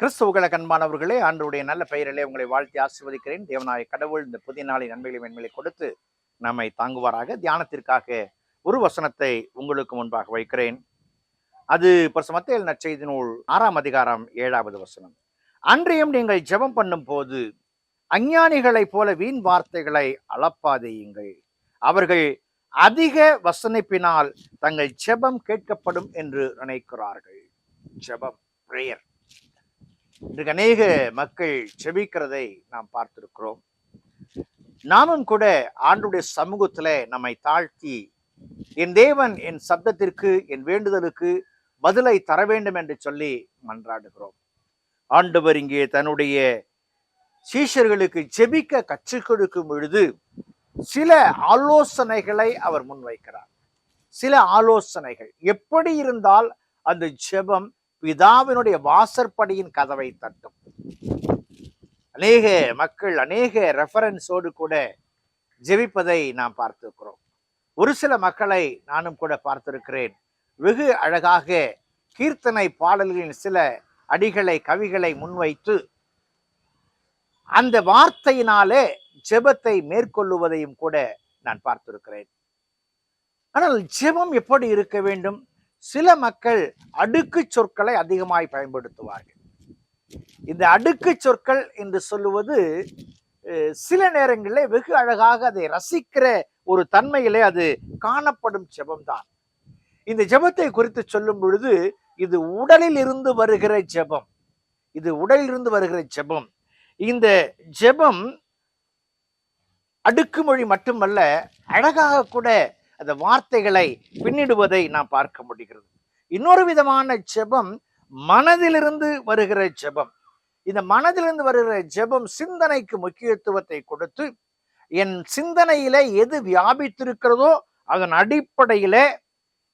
கிறிஸ்துவுகளை கண்பானவர்களே, ஆண்டவருடைய நல்ல பெயரிலே உங்களை வாழ்த்தி ஆசீர்வதிக்கிறேன். தேவனாய கடவுள் இந்த புதிய நாளின் நன்மைகளை மென்மையை கொடுத்து நம்மை தாங்குவாராக. தியானத்திற்காக ஒரு வசனத்தை உங்களுக்கு முன்பாக வைக்கிறேன். அது பரிசுத்த மத்தேயு நற்செய்தி நூல் 6ஆம் அதிகாரம் 7வது வசனம். அன்றியும் நீங்கள் ஜெபம் பண்ணும் போது அஞ்ஞானிகளைப் போல வீண் வார்த்தைகளை அளப்பாதேயுங்கள். அவர்கள் அதிக வசனிப்பினால் தங்கள் ஜெபம் கேட்கப்படும் என்று நினைக்கிறார்கள். ஜெபம், பிரேயர். இன்றைக்கு அநேக மக்கள் ஜெபிக்கிறதை நாம் பார்த்திருக்கிறோம். நாமும் கூட ஆண்டவருடைய சமூகத்துல நம்மை தாழ்த்தி, என் தேவன் என் சப்தத்திற்கு, என் வேண்டுதலுக்கு பதிலை தர வேண்டும் என்று சொல்லி மன்றாடுகிறோம். ஆண்டவர் இங்கே தன்னுடைய சீஷர்களுக்கு ஜெபிக்க கற்றுக் கொடுக்கும் பொழுது சில ஆலோசனைகளை அவர் முன்வைக்கிறார். சில ஆலோசனைகள் எப்படி இருந்தால் அந்த ஜெபம் பிதாவினுடைய வாசற்படியின் கதவை தட்டும். அநேக மக்கள் அநேக ரெஃபரன்ஸோடு கூட ஜெபிப்பதை நாம் பார்த்திருக்கிறோம். ஒரு சில மக்களை நானும் கூட பார்த்திருக்கிறேன். வெகு அழகாக கீர்த்தனை பாடல்களின் சில அடிகளை, கவிகளை முன்வைத்து அந்த வார்த்தையினாலே ஜெபத்தை மேற்கொள்ளுவதையும் கூட நான் பார்த்திருக்கிறேன். ஆனால் ஜெபம் எப்படி இருக்க வேண்டும்? சில மக்கள் அடுக்கு சொற்களை அதிகமாய் பயன்படுத்துவார்கள். இந்த அடுக்கு சொற்கள் என்று சொல்லுவது சில நேரங்களில் வெகு அழகாக அதை ரசிக்கிற ஒரு தன்மையிலே அது காணப்படும் ஜெபம்தான். இந்த ஜெபத்தை குறித்து சொல்லும் பொழுது இது உடலில் இருந்து வருகிற ஜெபம். இது உடலில் இருந்து வருகிற ஜெபம். இந்த ஜெபம் அடுக்குமொழி மட்டுமல்ல, அழகாக கூட அந்த வார்த்தைகளை பின்னிடுவதை நாம் பார்க்க முடிகிறது. இன்னொரு விதமான ஜெபம் மனதிலிருந்து வருகிற ஜெபம். இந்த மனதிலிருந்து வருகிற ஜெபம் சிந்தனைக்கு முக்கியத்துவத்தை கொடுத்து, என் சிந்தனையில எது வியாபித்திருக்கிறதோ அதன் அடிப்படையில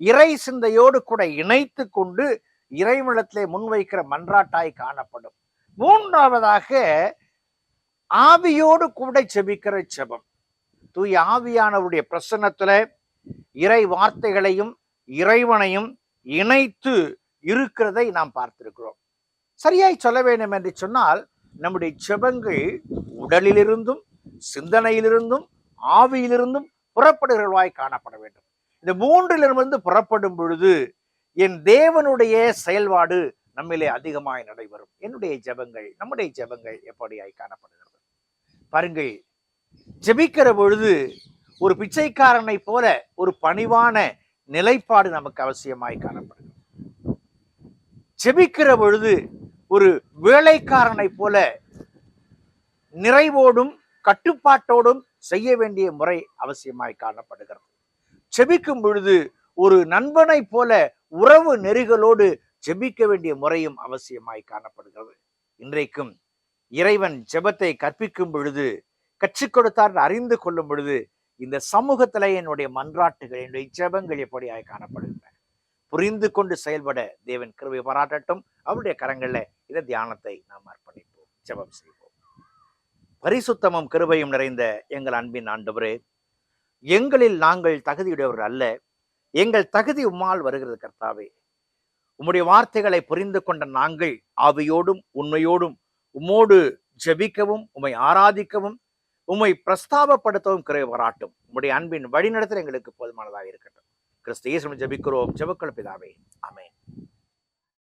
இறை சிந்தையோடு கூட இணைத்து கொண்டு இறைவனிடத்திலே முன்வைக்கிற மன்றாட்டாய் காணப்படும். மூன்றாவதாக ஆவியோடு கூட ஜெபிக்கிற ஜெபம். தூய ஆவியானவருடைய பிரசன்னத்துல இறை வார்த்தைகளையும் இறைவனையும் இணைத்து இருக்கிறதை நாம் பார்த்திருக்கிறோம். சரியாய் சொல்ல வேண்டும் என்று சொன்னால், நம்முடைய ஜெபங்கள் உடலிலிருந்தும் சிந்தனையிலிருந்தும் ஆவியிலிருந்தும் புறப்படுகிறவாய் காணப்பட வேண்டும். இந்த மூன்றிலிருந்து புறப்படும் பொழுது என் தேவனுடைய செயல்பாடு நம்மிலே அதிகமாய் நடைபெறும். என்னுடைய ஜெபங்கள், நம்முடைய ஜெபங்கள் எப்படியாய் காணப்படுகிறது பாருங்கள். ஜெபிக்கிற பொழுது ஒரு பிச்சைக்காரனை போல ஒரு பணிவான நிலைப்பாடு நமக்கு அவசியமாய் காணப்படுகிறது. ஜெபிக்கிற பொழுது ஒரு வேலைக்காரனை போல நிறைவோடும் கட்டுப்பாட்டோடும் செய்ய வேண்டிய முறை அவசியமாய் காணப்படுகிறது. ஜெபிக்கும் பொழுது ஒரு நண்பனை போல உறவு நெறிகளோடு ஜெபிக்க வேண்டிய முறையும் அவசியமாய் காணப்படுகிறது. இன்றைக்கும் இறைவன் ஜெபத்தை கற்பிக்கும் பொழுது, கற்றுக் கொடுத்தார் அறிந்து கொள்ளும் பொழுது, இந்த சமூகத்திலே என்னுடைய மன்றாட்டுகள், என்னுடைய ஜெபங்கள் எப்படியாய் காணப்படுகின்றன புரிந்து கொண்டு செயல்பட தேவன் கிருபை பாராட்டட்டும். அவருடைய கரங்கள்ல இந்த தியானத்தை நாம் அர்ப்பணிப்போம், ஜெபம் செய்வோம். பரிசுத்தமும் கிருபையும் நிறைந்த எங்கள் அன்பின் ஆண்டவரே, எங்களில் நாங்கள் தகுதியுடையவர்கள் அல்ல, எங்கள் தகுதி உம்மால் வருகிறது கர்த்தாவே. உம்முடைய வார்த்தைகளை புரிந்து கொண்ட நாங்கள் ஆவியோடும் உண்மையோடும் உம்மோடு ஜெபிக்கவும், உம்மை ஆராதிக்கவும், உம்மை பிரஸ்தாபப்படுத்தவும் கிருபை பாராட்டும். உம்முடைய அன்பின் வழிநடத்தல் எங்களுக்கு போதுமானதாக இருக்கட்டும். கிறிஸ்து இயேசுவில் ஜெபிக்கிறோம், ஜெபங்கள் பிதாவே, ஆமென்.